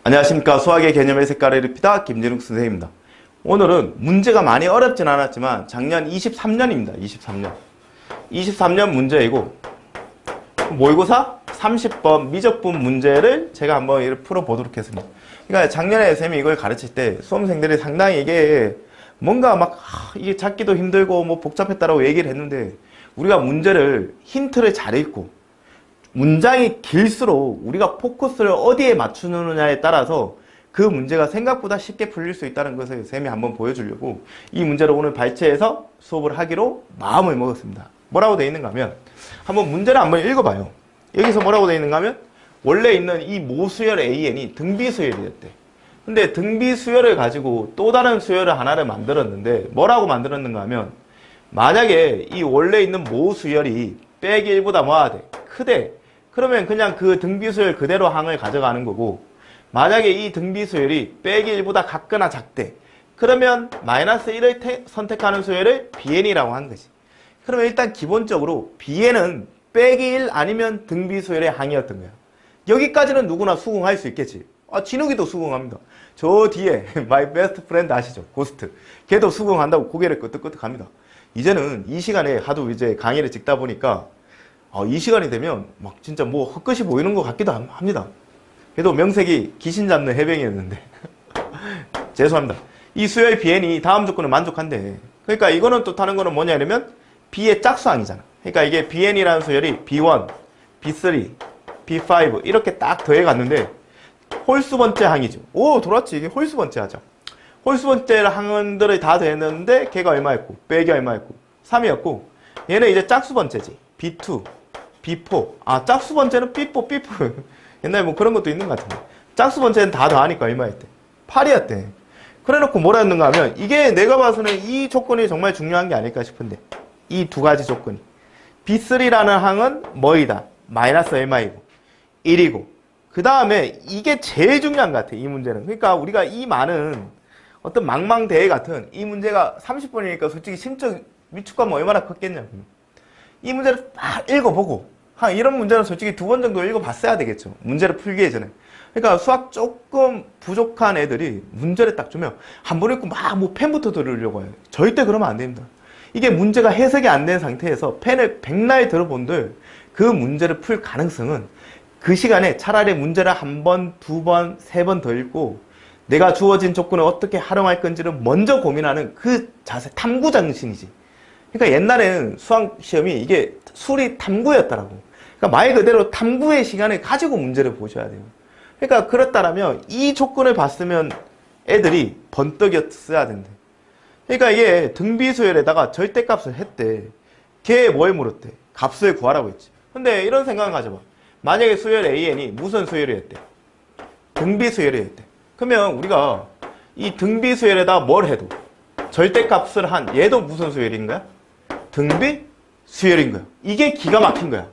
안녕하십니까. 수학의 개념의 색깔을 입히다 김진욱 선생님입니다. 오늘은 문제가 많이 어렵진 않았지만 작년 23년입니다. 23년 문제이고 모의고사 30번 미적분 문제를 제가 한번 풀어보도록 했습니다. 그러니까 작년에 쌤이 이걸 가르칠 때 수험생들이 상당히 이게 뭔가 막 이게 찾기도 힘들고 뭐 복잡했다라고 얘기를 했는데 우리가 문제를 힌트를 잘 읽고 문장이 길수록 우리가 포커스를 어디에 맞추느냐에 따라서 그 문제가 생각보다 쉽게 풀릴 수 있다는 것을 쌤이 한번 보여주려고 이 문제를 오늘 발췌해서 수업을 하기로 마음을 먹었습니다. 뭐라고 되어 있는가 하면 한번 문제를 한번 읽어봐요. 여기서 뭐라고 되어 있는가 하면 원래 있는 이 모수열 AN이 등비수열이었대. 근데 등비수열을 가지고 또 다른 수열을 하나를 만들었는데 뭐라고 만들었는가 하면 만약에 이 원래 있는 모수열이 빼기 1보다 뭐가 돼? 크대. 그러면 그냥 그 등비수열 그대로 항을 가져가는 거고 만약에 이 등비수열이 빼기 1보다 같거나 작대. 그러면 마이너스 1을 선택하는 수열을 BN이라고 하는 거지. 그러면 일단 기본적으로 BN은 빼기 1 아니면 등비수열의 항이었던 거야. 여기까지는 누구나 수긍할 수 있겠지. 진욱이도 수긍합니다. 저 뒤에 my best friend 아시죠? 고스트. 걔도 수긍한다고 고개를 끄덕끄덕합니다. 이제는 이 시간에 하도 이제 강의를 찍다 보니까 이 시간이 되면 막 진짜 뭐 헛것이 보이는 것 같기도 합니다. 그래도 명색이 귀신 잡는 해병이었는데 죄송합니다. 이 수열 BN이 다음 조건을 만족한대. 그러니까 이거는 또 다른 거는 뭐냐면 B의 짝수항이잖아. 그러니까 이게 BN이라는 수열이 B1, B3, B5 이렇게 딱 더해갔는데 홀수번째 항이죠. 오 돌았지. 이게 홀수번째 하죠. 홀수번째 항들을 다 더했는데 걔가 얼마였고 빼기 얼마였고 3이었고 얘는 이제 짝수번째지. B2, B4. 짝수번째는 B4, B4. 옛날에 뭐 그런 것도 있는 것 같은데. 짝수번째는 다 더하니까 얼마였대? 8이었대. 그래 놓고 뭐라 했는가 하면 이게 내가 봐서는 이 조건이 정말 중요한 게 아닐까 싶은데 이 두 가지 조건이 B3라는 항은 뭐이다? 마이너스 얼마이고 1이고 그 다음에 이게 제일 중요한 것 같아. 이 문제는. 그러니까 우리가 이 많은 어떤 망망대해 같은 이 문제가 30번이니까 솔직히 심적 위축감은 얼마나 컸겠냐고. 이 문제를 딱 읽어보고 이런 문제는 솔직히 2번 정도 읽어봤어야 되겠죠. 문제를 풀기 전에. 그러니까 수학 조금 부족한 애들이 문제를 딱 주면 한 번 읽고 막 뭐 펜부터 들으려고 해요. 절대 그러면 안 됩니다. 이게 문제가 해석이 안 된 상태에서 펜을 백날 들어본들 그 문제를 풀 가능성은 그 시간에 차라리 문제를 한 번, 2번, 3번 더 읽고 내가 주어진 조건을 어떻게 활용할 건지를 먼저 고민하는 그 자세, 탐구 정신이지. 그러니까 옛날에는 수학 시험이 이게 술이 탐구였더라고. 그러니까 말 그대로 탐구의 시간을 가지고 문제를 보셔야 돼요. 그러니까 그렇다면 이 조건을 봤으면 애들이 번떡이었어야 된대. 그러니까 이게 등비수열에다가 절대값을 했대. 걔 뭘 물었대? 값을 구하라고 했지. 근데 이런 생각을 가져봐. 만약에 수열 AN이 무슨 수열이었대? 등비수열이었대. 그러면 우리가 이 등비수열에다 뭘 해도 절대값을 한 얘도 무슨 수열인 거야? 등비수열인 거야. 이게 기가 막힌 거야.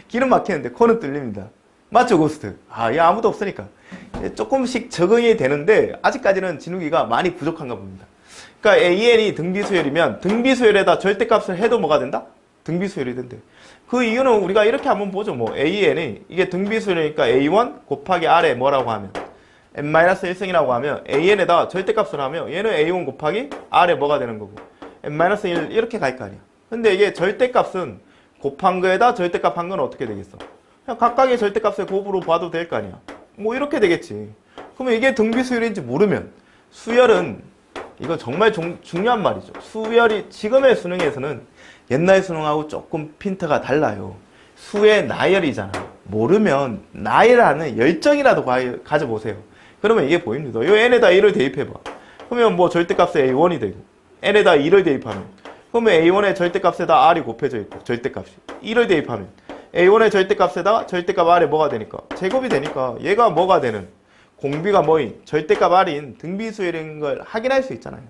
기름 막히는데 코는 뚫립니다. 맞죠, 고스트? 얘 아무도 없으니까. 조금씩 적응이 되는데 아직까지는 진욱이가 많이 부족한가 봅니다. 그러니까 AN이 등비수열이면 등비수열에다 절대값을 해도 뭐가 된다? 등비수열이 된대. 그 이유는 우리가 이렇게 한번 보죠. 뭐 AN이 이게 등비수열이니까 A1 곱하기 R에 뭐라고 하면 n-1승이라고 하면 AN에다 절대값을 하면 얘는 A1 곱하기 R에 뭐가 되는 거고 n-1 이렇게 갈 거 아니야. 근데 이게 절대값은 곱한 거에다 절대값 한 건 어떻게 되겠어? 그냥 각각의 절대값을 곱으로 봐도 될 거 아니야. 뭐 이렇게 되겠지. 그러면 이게 등비수열인지 모르면 수열은 이거 정말 중요한 말이죠. 수열이 지금의 수능에서는 옛날 수능하고 조금 핀트가 달라요. 수의 나열이잖아. 모르면 나열하는 열정이라도 가져보세요. 그러면 이게 보입니다. 이 n에다 1을 대입해봐. 그러면 뭐 절대값에 A1이 되고 n에다 2를 대입하면 그러면 A1의 절대값에다 R이 곱해져 있고 절대값이 1을 대입하면 A1의 절대값에다가 절대값 R에 뭐가 되니까 제곱이 되니까 얘가 뭐가 되는 공비가 뭐인 절대값 R인 등비수열인 걸 확인할 수 있잖아요.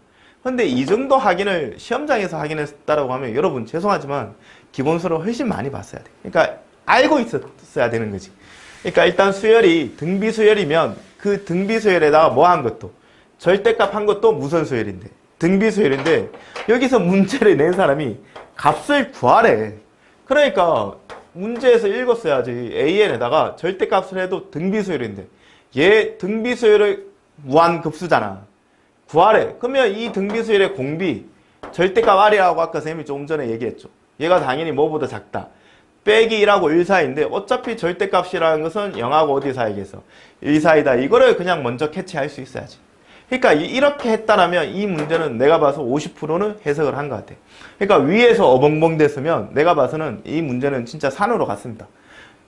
근데 이 정도 확인을 시험장에서 확인했다라고 하면 여러분 죄송하지만 기본서를 훨씬 많이 봤어야 돼. 그러니까 알고 있었어야 되는 거지. 그러니까 일단 수열이 등비수열이면 그 등비수열에다가 뭐 한 것도 절대값 한 것도 무슨 수열인데 등비수열인데 여기서 문제를 낸 사람이 값을 구하래. 그러니까 문제에서 읽었어야지. AN에다가 절대값을 해도 등비수열인데 얘 등비수열의 무한급수잖아. 구하래. 그러면 이 등비수열의 공비 절대값 R이라고 아까 선생님이 조금 전에 얘기했죠. 얘가 당연히 뭐보다 작다. 빼기 1하고 1 사이인데 어차피 절대값이라는 것은 0하고 어디 사이겠어? 1 사이다. 이거를 그냥 먼저 캐치할 수 있어야지. 그러니까 이렇게 했다라면 이 문제는 내가 봐서 50%는 해석을 한 것 같아. 그러니까 위에서 어벙벙 됐으면 내가 봐서는 이 문제는 진짜 산으로 갔습니다.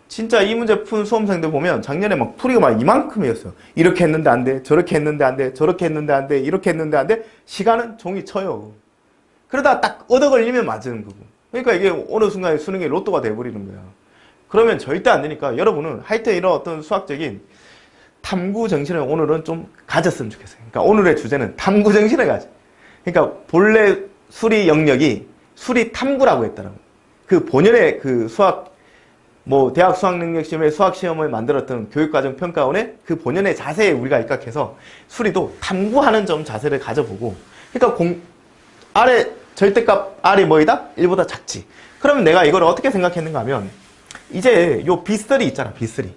진짜 이 문제 푼 수험생들 보면 작년에 막 풀이가 막 이만큼이었어요. 이렇게 했는데 안 돼. 저렇게 했는데 안 돼. 저렇게 했는데 안 돼. 이렇게 했는데 안 돼. 시간은 종이 쳐요. 그러다 딱 얻어 걸리면 맞는 거고. 그러니까 이게 어느 순간에 수능의 로또가 돼버리는 거야. 그러면 절대 안 되니까 여러분은 하여튼 이런 어떤 수학적인 탐구 정신을 오늘은 좀 가졌으면 좋겠어요. 그러니까 오늘의 주제는 탐구 정신을 가져. 그러니까 본래 수리 영역이 수리 탐구라고 했더라고. 그 본연의 그 수학 대학 수학능력시험의 수학시험을 만들었던 교육과정 평가원의 그 본연의 자세에 우리가 입각해서 수리도 탐구하는 점 자세를 가져보고, 그러니까 R의 절대값 R이 뭐이다? 1보다 작지. 그러면 내가 이걸 어떻게 생각했는가 하면, 이제 요 B3 있잖아, B3.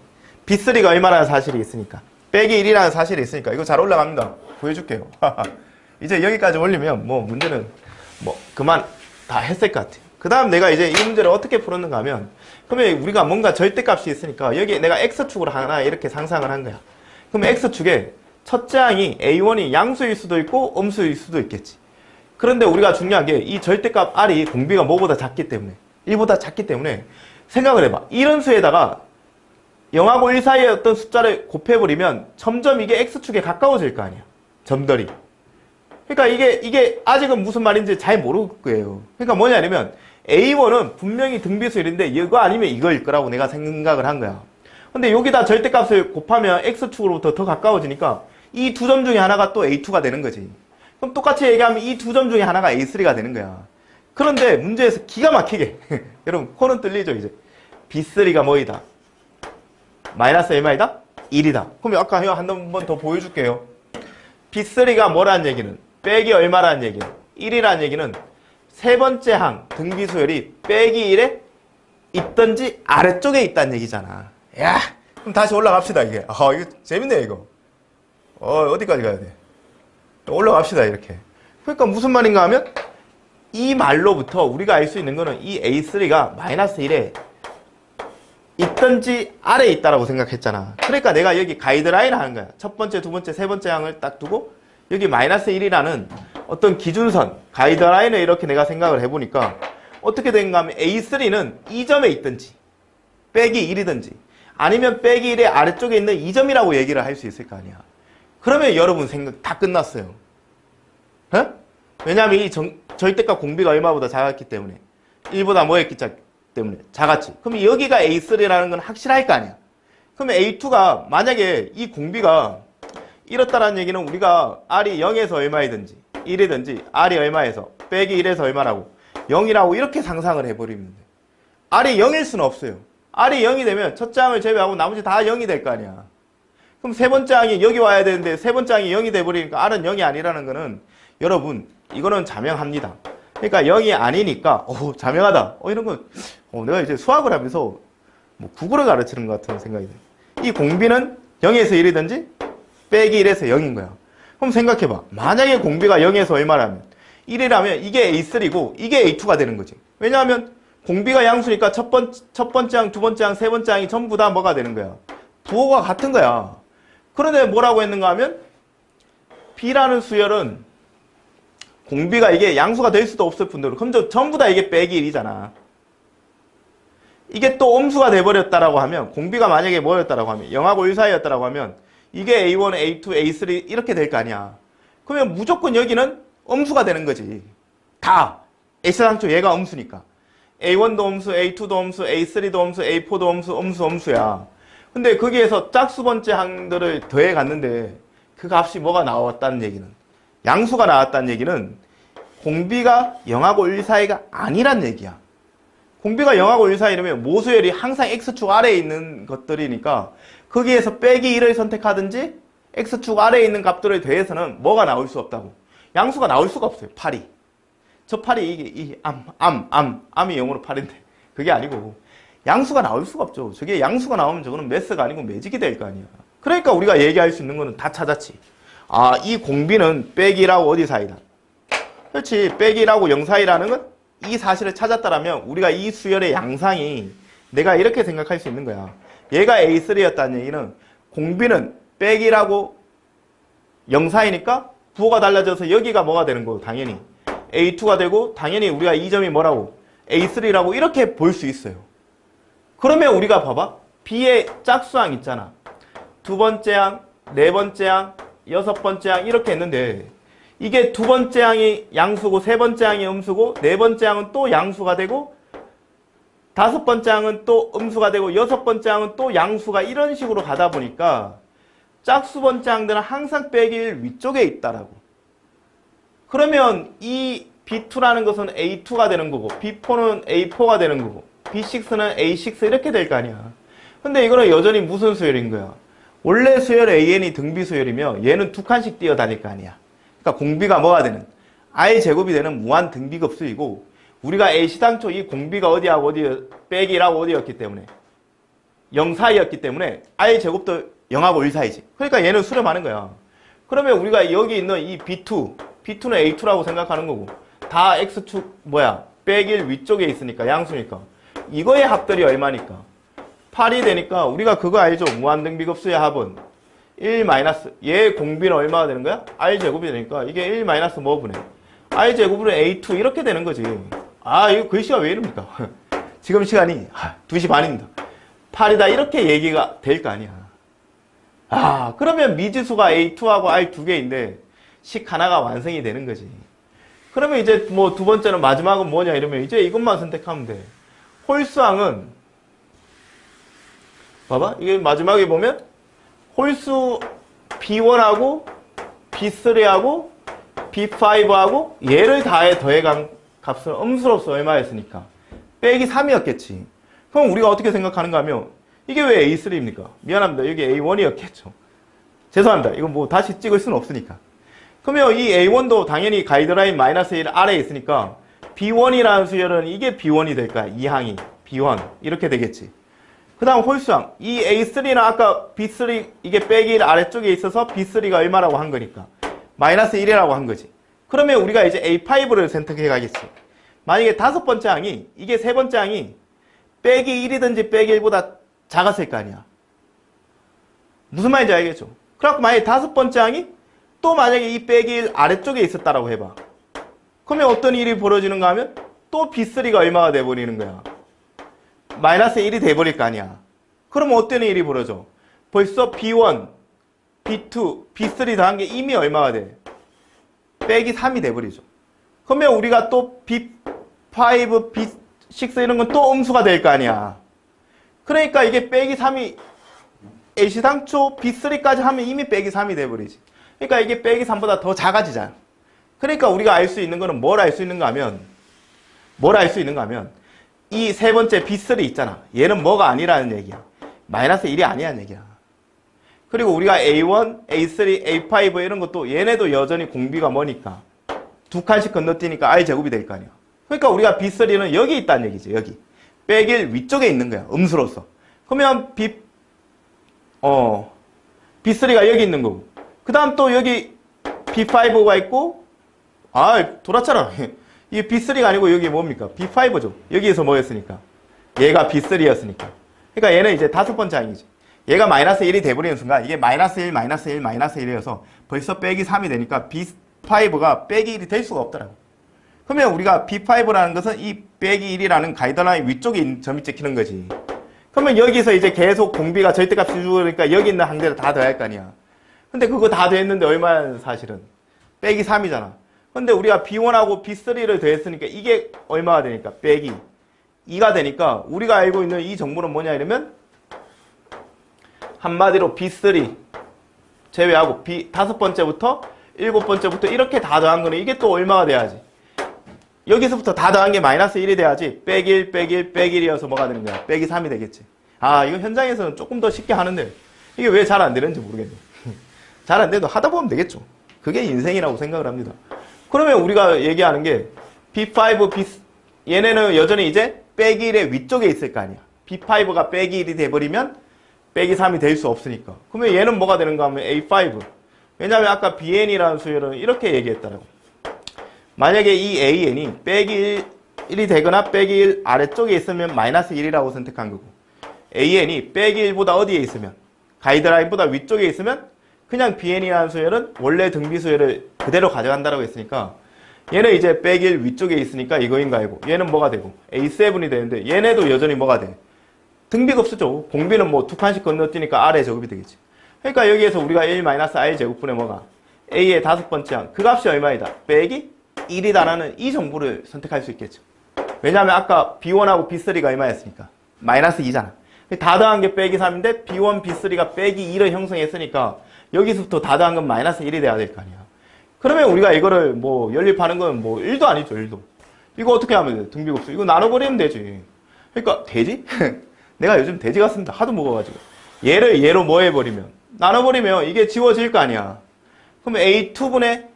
B3가 얼마라는 사실이 있으니까. 빼기 1이라는 사실이 있으니까. 이거 잘 올라갑니다. 보여줄게요. 이제 여기까지 올리면 문제는 그만 다 했을 것 같아요. 그 다음 내가 이제 이 문제를 어떻게 풀었는가 하면, 그러면 우리가 뭔가 절대값이 있으니까 여기 내가 X축으로 하나 이렇게 상상을 한 거야. 그러면 X축에 첫째 항이 A1이 양수일 수도 있고 음수일 수도 있겠지. 그런데 우리가 중요한 게 이 절대값 R이 공비가 뭐보다 작기 때문에, 1보다 작기 때문에 생각을 해봐. 이런 수에다가 0하고 1 사이의 어떤 숫자를 곱해버리면 점점 이게 X축에 가까워질 거 아니야. 점들이. 그러니까 이게 아직은 무슨 말인지 잘 모를 거예요. 그러니까 뭐냐면 A1은 분명히 등비수열인데 이거 아니면 이거일 거라고 내가 생각을 한 거야. 근데 여기다 절대값을 곱하면 X축으로부터 더 가까워지니까 이 두 점 중에 하나가 또 A2가 되는 거지. 그럼 똑같이 얘기하면 이 두 점 중에 하나가 A3가 되는 거야. 그런데 문제에서 기가 막히게 여러분 코는 뚫리죠 이제. B3가 뭐이다? 마이너스 얼마이다? 1이다. 그럼 아까 한 번 더 보여줄게요. B3가 뭐라는 얘기는? 빼기 얼마라는 얘기는? 1이라는 얘기는 세 번째 항 등비수열이 빼기 1에 있던지 아래쪽에 있다는 얘기잖아. 야, 그럼 다시 올라갑시다 이게. 이거 재밌네 이거. 어디까지 가야 돼? 올라갑시다 이렇게. 그러니까 무슨 말인가 하면 이 말로부터 우리가 알 수 있는 거는 이 A3가 마이너스 1에 있던지 아래에 있다라고 생각했잖아. 그러니까 내가 여기 가이드라인을 하는 거야. 첫 번째, 두 번째, 세 번째 항을 딱 두고 여기 마이너스 1이라는 어떤 기준선, 가이드라인을 이렇게 내가 생각을 해보니까 어떻게 된가 하면 A3는 이 점에 있든지 빼기 1이든지 아니면 빼기 1의 아래쪽에 있는 이 점이라고 얘기를 할 수 있을 거 아니야. 그러면 여러분 생각 다 끝났어요. 에? 왜냐하면 이 절대값 공비가 얼마보다 작았기 때문에 1보다 뭐였기 때문에 작았지. 그럼 여기가 A3라는 건 확실할 거 아니야. 그러면 A2가 만약에 이 공비가 이렇다라는 얘기는 우리가 R이 0에서 얼마이든지 1이든지 R이 얼마에서 빼기 1에서 얼마라고 0이라고 이렇게 상상을 해버리면 돼. R이 0일 수는 없어요. R이 0이 되면 첫째 항을 제외하고 나머지 다 0이 될 거 아니야. 그럼 세 번째 항이 여기 와야 되는데 세 번째 항이 0이 돼버리니까 R은 0이 아니라는 거는 여러분 이거는 자명합니다. 그러니까 0이 아니니까 자명하다. 이런 거 내가 이제 수학을 하면서 국어를 가르치는 것 같은 생각이 돼. 이 공비는 0에서 1이든지 빼기 1에서 0인 거야. 그럼 생각해봐. 만약에 공비가 0에서 얼마라면 1이라면 이게 A3고 이게 A2가 되는 거지. 왜냐하면 공비가 양수니까 첫 번째 항, 두 번째 항, 세 번째 항이 전부 다 뭐가 되는 거야? 부호가 같은 거야. 그런데 뭐라고 했는가 하면 B라는 수열은 공비가 이게 양수가 될 수도 없을 뿐더러 그럼 전부 다 이게 빼기 1이잖아. 이게 또 음수가 돼버렸다라고 하면 공비가 만약에 뭐였다라고 하면 0하고 1 사이였다라고 하면 이게 A1, A2, A3 이렇게 될 거 아니야. 그러면 무조건 여기는 음수가 되는 거지. 다 X상초 얘가 음수니까. A1도 음수, A2도 음수, A3도 음수, A4도 음수, 음수야. 근데 거기에서 짝수 번째 항들을 더해 갔는데 그 값이 뭐가 나왔다는 얘기는, 양수가 나왔다는 얘기는 공비가 0하고 1 사이가 아니란 얘기야. 공비가 0하고 1 사이라면 모수열이 항상 X축 아래에 있는 것들이니까 거기에서 빼기 1을 선택하든지 X축 아래에 있는 값들을 더해서는 뭐가 나올 수 없다고. 양수가 나올 수가 없어요. 8이. 저 8이 이게 암이 0으로 8인데 그게 아니고 양수가 나올 수가 없죠. 저게 양수가 나오면 저거는 매스가 아니고 매직이 될 거 아니야. 그러니까 우리가 얘기할 수 있는 거는 다 찾았지. 아, 이 공비는 빼기라고 어디 사이다. 그렇지. 빼기라고 0 사이라는 건 이 사실을 찾았다라면 우리가 이 수열의 양상이 내가 이렇게 생각할 수 있는 거야. 얘가 A3였다는 얘기는 공비는 빼기라고 0 사이니까 부호가 달라져서 여기가 뭐가 되는 거고 당연히 A2가 되고 당연히 우리가 이 점이 뭐라고 A3라고 이렇게 볼 수 있어요. 그러면 우리가 봐봐. B의 짝수항 있잖아. 두 번째 항, 네 번째 항, 여섯 번째 항 이렇게 했는데 이게 두 번째 항이 양수고 세 번째 항이 음수고 네 번째 항은 또 양수가 되고 다섯 번째 항은 또 음수가 되고 여섯 번째 항은 또 양수가 이런 식으로 가다 보니까 짝수 번째 항들은 항상 빼기 1 위쪽에 있다라고. 그러면 이 B2라는 것은 A2가 되는 거고 B4는 A4가 되는 거고 B6는 A6 이렇게 될 거 아니야. 근데 이거는 여전히 무슨 수열인 거야? 원래 수열 AN이 등비 수열이며 얘는 두 칸씩 뛰어다닐 거 아니야. 그러니까 공비가 뭐가 되는? I 제곱이 되는 무한 등비급수이고 우리가 A시당초 이 공비가 어디하고 어디 빼기라고 어디였기 때문에 0 사이였기 때문에 I 제곱도 0하고 1 사이지. 그러니까 얘는 수렴하는 거야. 그러면 우리가 여기 있는 이 B2, B2는 A2라고 생각하는 거고 다 X축 빼기 1 위쪽에 있으니까 양수니까 이거의 합들이 얼마니까? 8이 되니까 우리가 그거 알죠? 무한등비급수의 합은 1 마이너스 얘 공비는 얼마가 되는 거야? R제곱이 되니까 이게 1 마이너스 뭐 분의 R제곱으로 A2 이렇게 되는 거지. 아 이거 글씨가 왜 이럽니까? 지금 시간이 2시 반입니다. 8이다 이렇게 얘기가 될 거 아니야. 아 그러면 미지수가 A2하고 R 두 개인데 식 하나가 완성이 되는 거지. 그러면 이제 뭐 두 번째는 마지막은 뭐냐 이러면 이제 이것만 선택하면 돼. 홀수항은 봐봐 이게 마지막에 보면 홀수 B1하고 B3하고 B5하고 얘를 더해간 값은 음수로서 얼마였으니까 빼기 3이었겠지. 그럼 우리가 어떻게 생각하는가 하면 이게 왜 A3입니까? 미안합니다. 여기 A1이었겠죠. 죄송합니다. 이거 뭐 다시 찍을 수는 없으니까. 그러면 이 A1도 당연히 가이드라인 마이너스 1 아래에 있으니까 B1이라는 수열은 이게 B1이 될까? 이 항이 B1 이렇게 되겠지. 그 다음 홀수항 이 A3는 아까 B3 이게 빼기 1 아래쪽에 있어서 B3가 얼마라고 한 거니까 마이너스 1이라고 한 거지. 그러면 우리가 이제 A5를 선택해 가겠지. 만약에 다섯 번째 항이 이게 세 번째 항이 빼기 1이든지 빼기 1보다 작았을 거 아니야. 무슨 말인지 알겠죠? 그래갖고 만약에 다섯 번째 항이 또 만약에 이 빼기 1 아래쪽에 있었다라고 해봐. 그러면 어떤 일이 벌어지는가 하면 또 B3가 얼마가 돼버리는 거야. 마이너스 1이 돼버릴 거 아니야. 그러면 어떤 일이 벌어져? 벌써 B1, B2, B3 더한 게 이미 얼마가 돼? 빼기 3이 돼버리죠. 그러면 우리가 또 B5, B6 이런 건 또 음수가 될 거 아니야. 그러니까 이게 빼기 3이 A시당초 B3까지 하면 이미 빼기 3이 돼버리지. 그러니까 이게 빼기 3보다 더 작아지잖아. 그러니까 우리가 알 수 있는 거는 뭘 알 수 있는가 하면 이 세 번째 B3 있잖아. 얘는 뭐가 아니라는 얘기야. 마이너스 1이 아니라는 얘기야. 그리고 우리가 A1, A3, A5 이런 것도 얘네도 여전히 공비가 뭐니까 두 칸씩 건너뛰니까 R제곱이 될 거 아니야. 그러니까 우리가 B3는 여기 있다는 얘기지. 여기. 빼기 1 위쪽에 있는 거야. 음수로서. 그러면 B3가 여기 있는 거고. 그 다음 또 여기 B5가 있고 돌았잖아. 이 B3가 아니고 여기 뭡니까? B5죠. 여기에서 뭐였으니까? 얘가 B3였으니까. 그러니까 얘는 이제 다섯 번째 항이지. 얘가 마이너스 1이 돼버리는 순간 이게 마이너스 1, 마이너스 1, 마이너스 1이어서 벌써 빼기 3이 되니까 B5가 빼기 1이 될 수가 없더라고. 그러면 우리가 B5라는 것은 이 빼기 1이라는 가이드라인 위쪽에 점이 찍히는 거지. 그러면 여기서 이제 계속 공비가 절대값이 주니까 여기 있는 항들을 다 더할 거 아니야. 근데 그거 다 더했는데 얼마야 사실은? 빼기 3이잖아. 근데 우리가 B1하고 B3를 더했으니까 이게 얼마가 되니까? 빼기 2가 되니까 우리가 알고 있는 이 정보는 뭐냐 이러면 한마디로 B3 제외하고 다섯 번째부터 일곱 번째부터 이렇게 다 더한 거는 이게 또 얼마가 돼야지? 여기서부터 다 더한 게 마이너스 1이 돼야지 빼기 1, 빼기 1, 빼기 1이어서 뭐가 되는 거야? 빼기 3이 되겠지. 이거 현장에서는 조금 더 쉽게 하는데 이게 왜 잘 안 되는지 모르겠네. 잘 안 돼도 하다 보면 되겠죠. 그게 인생이라고 생각을 합니다. 그러면 우리가 얘기하는 게 B5, 얘네는 여전히 이제 빼기 1의 위쪽에 있을 거 아니야. B5가 빼기 1이 돼버리면 빼기 3이 될 수 없으니까. 그러면 얘는 뭐가 되는가 하면 A5. 왜냐하면 아까 BN이라는 수열은 이렇게 얘기했다라고. 만약에 이 AN이 빼기 1이 되거나 빼기 1 아래쪽에 있으면 마이너스 1이라고 선택한 거고, AN이 빼기 1보다 어디에 있으면, 가이드라인보다 위쪽에 있으면 그냥 BN이라는 수열은 원래 등비 수열을 그대로 가져간다라고 했으니까 얘는 이제 빼기 1 위쪽에 있으니까 이거인가 이고, 얘는 뭐가 되고 A7이 되는데 얘네도 여전히 뭐가 돼? 등비급수죠. 공비는 뭐 두 칸씩 건너뛰니까 R의 제곱이 되겠지. 그러니까 여기에서 우리가 1-R 제곱분의 뭐가? A의 다섯 번째 항. 그 값이 얼마이다? 빼기 1이다라는 이 정보를 선택할 수 있겠죠. 왜냐하면 아까 B1하고 B3가 얼마였으니까? 마이너스 2잖아. 다 더한 게 빼기 3인데 B1, B3가 빼기 2를 형성했으니까 여기서부터 다 더한 건 마이너스 1이 돼야 될 거 아니야. 그러면 우리가 이거를 뭐 연립하는 건 뭐 1도 아니죠, 1도. 이거 어떻게 하면 돼? 등비급수. 이거 나눠버리면 되지. 그러니까 돼지? 내가 요즘 돼지 같습니다. 하도 먹어가지고. 얘를 얘로 뭐 해버리면? 나눠버리면 이게 지워질 거 아니야. 그럼 A2분의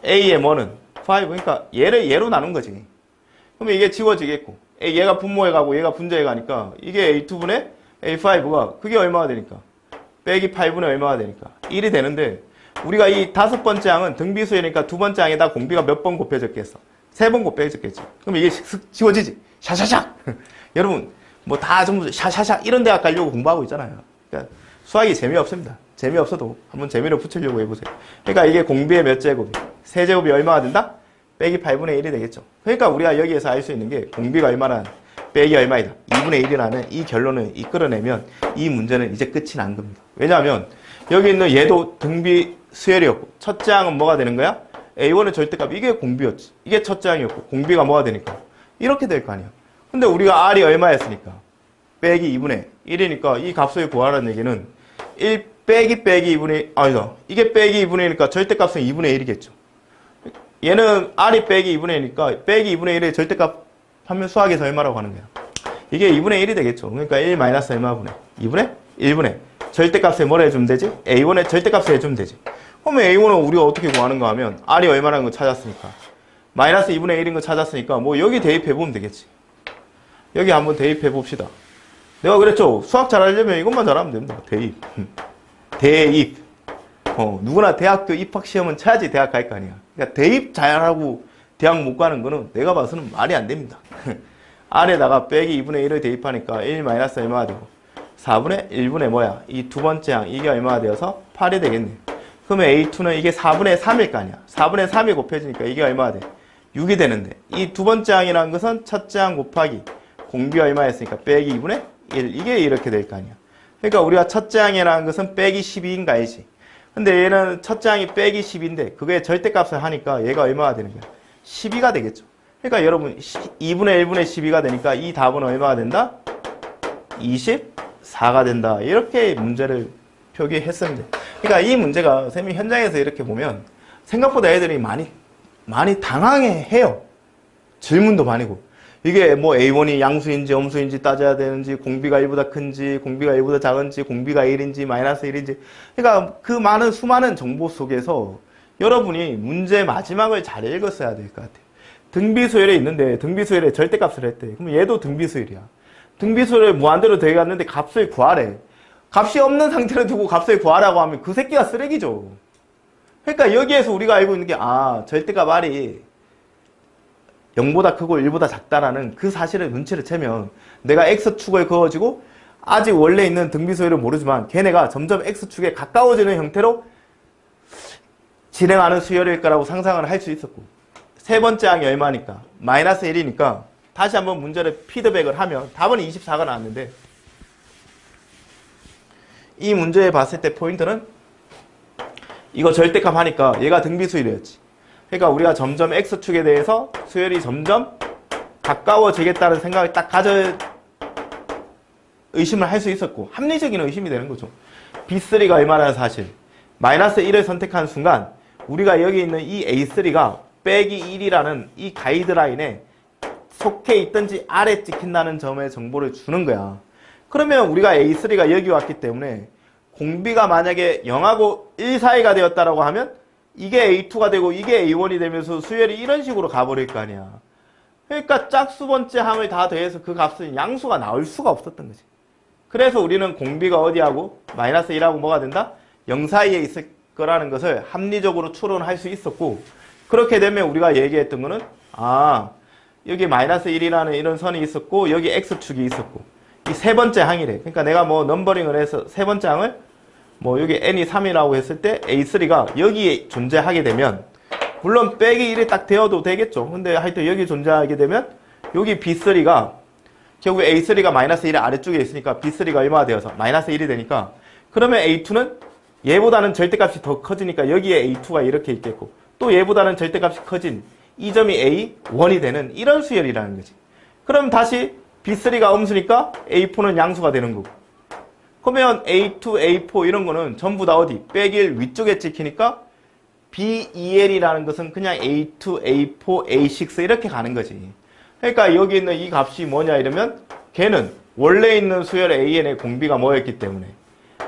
A의 뭐는? 5. 그러니까 얘를 얘로 나눈 거지. 그러면 이게 지워지겠고. 얘가 분모해 가고 얘가 분자해 가니까 이게 A2분의 A5가 그게 얼마가 되니까? 빼기 8분의 얼마가 되니까? 1이 되는데 우리가 이 다섯 번째 항은 등비수열이니까 두 번째 항에다 공비가 몇 번 곱해졌겠어? 3번 곱해졌겠지. 그럼 이게 지워지지. 샤샤샥. 여러분 뭐 다 전부 샤샤샥 이런 대학 가려고 공부하고 있잖아요. 그러니까 수학이 재미없습니다. 재미없어도 한번 재미로 붙이려고 해보세요. 그러니까 이게 공비의 몇 제곱이? 세제곱이 얼마가 된다? 빼기 8분의 1이 되겠죠. 그러니까 우리가 여기에서 알 수 있는 게 공비가 얼마나 빼기 얼마이다. 2분의 1이라는 이 결론을 이끌어내면 이 문제는 이제 끝이 난 겁니다. 왜냐하면 여기 있는 얘도 등비 수열이었고 첫째 항은 뭐가 되는 거야? A1의 절대값 이게 공비였지. 이게 첫째 항이었고 공비가 뭐가 되니까? 이렇게 될 거 아니야. 근데 우리가 R이 얼마였으니까? 빼기 2분의 1이니까 이 값을 구하라는 얘기는 1 빼기 2분의 아니다. 이게 빼기 2분의 1이니까 절대값은 2분의 1이겠죠. 얘는 R이 빼기 2분의 1이니까 빼기 2분의 1의 절대값 하면 수학에서 얼마라고 하는 거야? 이게 2분의 1이 되겠죠. 그러니까 1 마이너스 얼마분의? 2분의 1분의 절대값에 뭐라 해주면 되지? A1의 절대값에 해주면 되지. 그러면 A1은 우리가 어떻게 구하는가 하면 R이 얼마라는 거 찾았으니까 마이너스 2분의 1인 거 찾았으니까 뭐 여기 대입해보면 되겠지. 여기 한번 대입해봅시다. 내가 그랬죠. 수학 잘하려면 이것만 잘하면 됩니다. 대입. 대입. 누구나 대학교 입학시험은 쳐야지 대학 갈 거 아니야. 그러니까 대입 잘하고 대학 못 가는 거는 내가 봐서는 말이 안 됩니다. R에다가 빼기 2분의 1을 대입하니까 1 마이너스 얼마가 되고 4분의 1분의 뭐야? 이 두 번째 항 이게 얼마가 되어서 8이 되겠네. 그러면 A2는 이게 4분의 3일 거 아니야. 4분의 3이 곱해지니까 이게 얼마가 돼? 6이 되는데 이 두 번째 항이라는 것은 첫째 항 곱하기 공비 얼마였으니까 빼기 2분의 1 이게 이렇게 될 거 아니야. 그러니까 우리가 첫째 항이라는 것은 빼기 12인가 알지. 근데 얘는 첫째 항이 빼기 10인데 그게 절대값을 하니까 얘가 얼마가 되는 거야? 12가 되겠죠. 그러니까 여러분 2분의 1분의 12가 되니까 이 답은 얼마가 된다? 24가 된다. 이렇게 문제를 표기했었는데 그러니까 이 문제가 쌤이 현장에서 이렇게 보면 생각보다 애들이 많이 당황해요. 질문도 많이고 이게 뭐 A1이 양수인지 엄수인지 따져야 되는지 공비가 1보다 큰지 공비가 1보다 작은지 공비가 1인지 마이너스 1인지 그러니까 그 많은 수많은 정보 속에서 여러분이 문제 마지막을 잘 읽었어야 될 것 같아요. 등비수열에 있는데 등비수열에 절대값을 했대. 그럼 얘도 등비수열이야. 등비수열을 무한대로 대갔는데 값을 구하래. 값이 없는 상태로 두고 값을 구하라고 하면 그 새끼가 쓰레기죠. 그러니까 여기에서 우리가 알고 있는 게 절대값 R이 0보다 크고 1보다 작다라는 그 사실을 눈치를 채면 내가 X축을 그어지고 아직 원래 있는 등비수열을 모르지만 걔네가 점점 X축에 가까워지는 형태로 진행하는 수열일 거라고 상상을 할 수 있었고 세 번째 항이 얼마니까? 마이너스 1이니까 다시 한번 문제를 피드백을 하면 답은 24가 나왔는데 이 문제에 봤을 때 포인트는 이거 절대값 하니까 얘가 등비수열이었지. 그러니까 우리가 점점 X축에 대해서 수열이 점점 가까워지겠다는 생각을 딱 의심을 할 수 있었고 합리적인 의심이 되는 거죠. B3가 얼마라는 사실 마이너스 1을 선택한 순간 우리가 여기 있는 이 A3가 빼기 1이라는 이 가이드라인에 속해 있든지 아래 찍힌다는 점의 정보를 주는 거야. 그러면 우리가 A3가 여기 왔기 때문에 공비가 만약에 0하고 1 사이가 되었다라고 하면 이게 A2가 되고 이게 A1이 되면서 수열이 이런 식으로 가버릴 거 아니야. 그러니까 짝수 번째 항을 다 더해서 그 값은 양수가 나올 수가 없었던 거지. 그래서 우리는 공비가 어디하고 마이너스 1하고 뭐가 된다? 0 사이에 있을 거라는 것을 합리적으로 추론할 수 있었고, 그렇게 되면 우리가 얘기했던 거는 여기 마이너스 1이라는 이런 선이 있었고 여기 x축이 있었고 이 세 번째 항이래. 그러니까 내가 뭐 넘버링을 해서 세 번째 항을 뭐 여기 n이 3이라고 했을 때 a3가 여기에 존재하게 되면, 물론 빼기 1이 딱 되어도 되겠죠. 근데 하여튼 여기 존재하게 되면 여기 b3가 결국 a3가 마이너스 1의 아래쪽에 있으니까 b3가 얼마가 되어서 마이너스 1이 되니까, 그러면 a2는 얘보다는 절대값이 더 커지니까 여기에 a2가 이렇게 있겠고, 또 얘보다는 절대값이 커진 이 점이 a1이 되는 이런 수열이라는 거지. 그럼 다시 b3가 음수니까 a4는 양수가 되는 거고, 그러면 a2, a4 이런 거는 전부 다 어디? 빼기 1 위쪽에 찍히니까 b2l이라는 것은 그냥 a2, a4, a6 이렇게 가는 거지. 그러니까 여기 있는 이 값이 뭐냐 이러면 걔는 원래 있는 수열 an의 공비가 뭐였기 때문에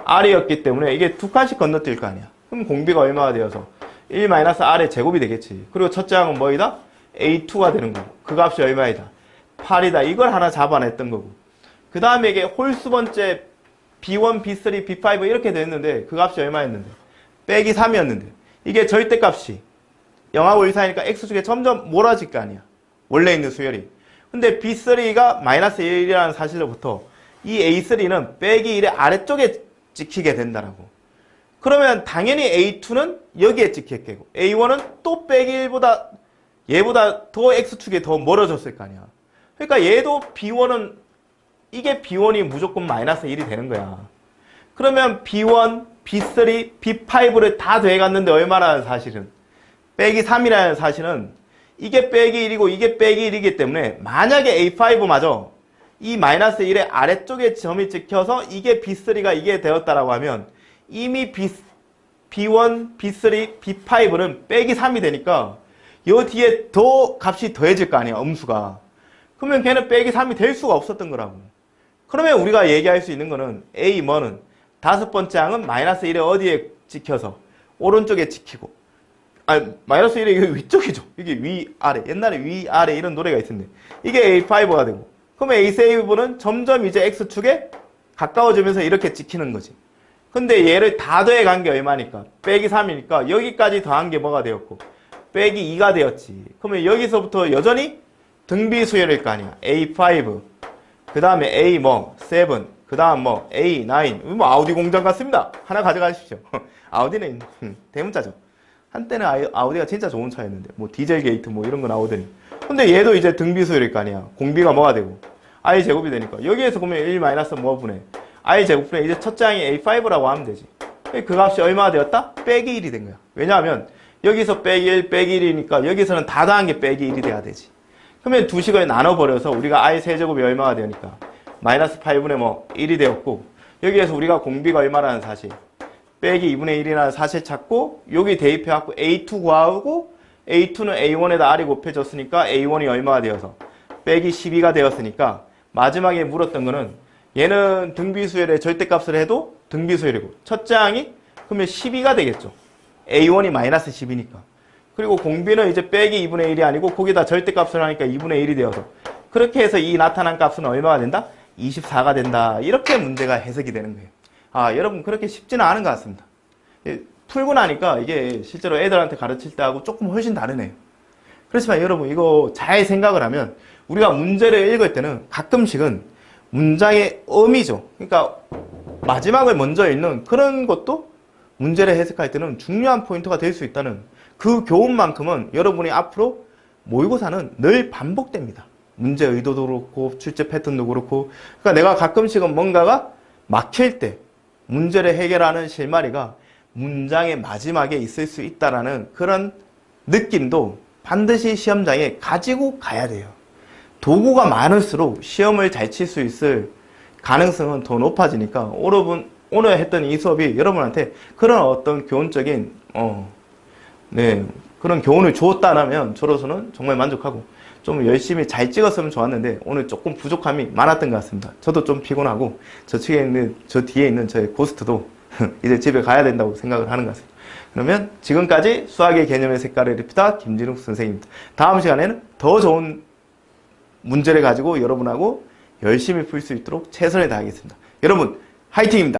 r이었기 때문에 이게 두 칸씩 건너뛸 거 아니야. 그럼 공비가 얼마가 되어서 1-r의 제곱이 되겠지. 그리고 첫째 항은 뭐이다? a2가 되는 거고 그 값이 얼마이다? 8이다. 이걸 하나 잡아냈던 거고, 그 다음에 이게 홀수 번째 b1, b3, b5 이렇게 됐는데 그 값이 얼마였는데? 빼기 3이었는데 이게 절대값이 0하고 1 사이니까 x축에 점점 몰아질 거 아니야. 원래 있는 수열이. 근데 b3가 마이너스 1이라는 사실로부터 이 a3는 빼기 1의 아래쪽에 찍히게 된다라고. 그러면 당연히 a2는 여기에 찍혔겠고 a1은 또 빼기 1보다 얘보다 더 x축에 더 멀어졌을 거 아니야. 그러니까 얘도 b1은 이게 b1이 무조건 마이너스 1이 되는 거야. 그러면 b1, b3, b5를 다 더해갔는데 얼마라는 사실은? 빼기 3이라는 사실은 이게 빼기 1이고 이게 빼기 1이기 때문에 만약에 a5마저 이 마이너스 1의 아래쪽에 점이 찍혀서 이게 b3가 이게 되었다라고 하면 이미 b1, b3, b5는 빼기 3이 되니까 요 뒤에 더 값이 더해질 거 아니야, 음수가. 그러면 걔는 빼기 3이 될 수가 없었던 거라고. 그러면 우리가 얘기할 수 있는 거는 a 뭐는 다섯 번째 항은 마이너스 1에 어디에 찍혀서? 오른쪽에 찍히고. 마이너스 1에 이게 위쪽이죠. 이게 위, 아래. 옛날에 위, 아래 이런 노래가 있었는데. 이게 a5가 되고. 그러면 a7은 점점 이제 x축에 가까워지면서 이렇게 찍히는 거지. 근데 얘를 다 더해간 게 얼마니까? 빼기 3이니까 여기까지 더한 게 뭐가 되었고? 빼기 2가 되었지. 그러면 여기서부터 여전히 등비수열일 거 아니야. a5, 그 다음에 a 뭐 7, 그 다음 뭐 a9. 뭐 아우디 공장 같습니다. 하나 가져가십시오. 아우디는 대문자죠. 한때는 아우디가 진짜 좋은 차였는데 뭐 디젤 게이트 뭐 이런 거 나오더니. 근데 얘도 이제 등비수열일 거 아니야. 공비가 뭐가 되고 i 제곱이 되니까 여기에서 보면 1 마이너스 뭐 분의 i 제곱분의 이제 첫째 항이 a5라고 하면 되지. 그 값이 얼마가 되었다? 빼기 1이 된 거야. 왜냐하면 여기서 빼기 1, 빼기 1이니까 여기서는 다 더한 게 빼기 1이 돼야 되지. 그러면 두 식을 나눠버려서 우리가 i 세제곱이 얼마가 되니까 마이너스 8분의 뭐 1이 되었고, 여기에서 우리가 공비가 얼마라는 사실, 빼기 2분의 1이라는 사실 찾고 여기 대입해갖고 a2 구하고 a2는 a1에다 r이 곱해졌으니까 a1이 얼마가 되어서 빼기 12가 되었으니까 마지막에 물었던 거는 얘는 등비수열의 절대값을 해도 등비수열이고 첫째 항이 그러면 12가 되겠죠. a1이 마이너스 10이니까. 그리고 공비는 이제 빼기 2분의 1이 아니고 거기다 절대값을 하니까 2분의 1이 되어서 그렇게 해서 이 나타난 값은 얼마가 된다? 24가 된다. 이렇게 문제가 해석이 되는 거예요. 여러분 그렇게 쉽지는 않은 것 같습니다. 풀고 나니까 이게 실제로 애들한테 가르칠 때하고 조금 훨씬 다르네요. 그렇지만 여러분 이거 잘 생각을 하면 우리가 문제를 읽을 때는 가끔씩은 문장의 의미죠. 그러니까 마지막을 먼저 읽는 그런 것도 문제를 해석할 때는 중요한 포인트가 될 수 있다는 그 교훈만큼은 여러분이 앞으로 모의고사는 늘 반복됩니다. 문제 의도도 그렇고 출제 패턴도 그렇고. 그러니까 내가 가끔씩은 뭔가가 막힐 때 문제를 해결하는 실마리가 문장의 마지막에 있을 수 있다라는 그런 느낌도 반드시 시험장에 가지고 가야 돼요. 도구가 많을수록 시험을 잘 칠 수 있을 가능성은 더 높아지니까 오늘 했던 이 수업이 여러분한테 그런 어떤 교훈적인 그런 교훈을 주었다면 저로서는 정말 만족하고 좀 열심히 잘 찍었으면 좋았는데 오늘 조금 부족함이 많았던 것 같습니다. 저도 좀 피곤하고 저 뒤에 있는 저의 고스트도 이제 집에 가야 된다고 생각을 하는 것 같습니다. 그러면 지금까지 수학의 개념의 색깔을 입히다 김진욱 선생님입니다. 다음 시간에는 더 좋은 문제를 가지고 여러분하고 열심히 풀 수 있도록 최선을 다하겠습니다. 여러분, 화이팅입니다.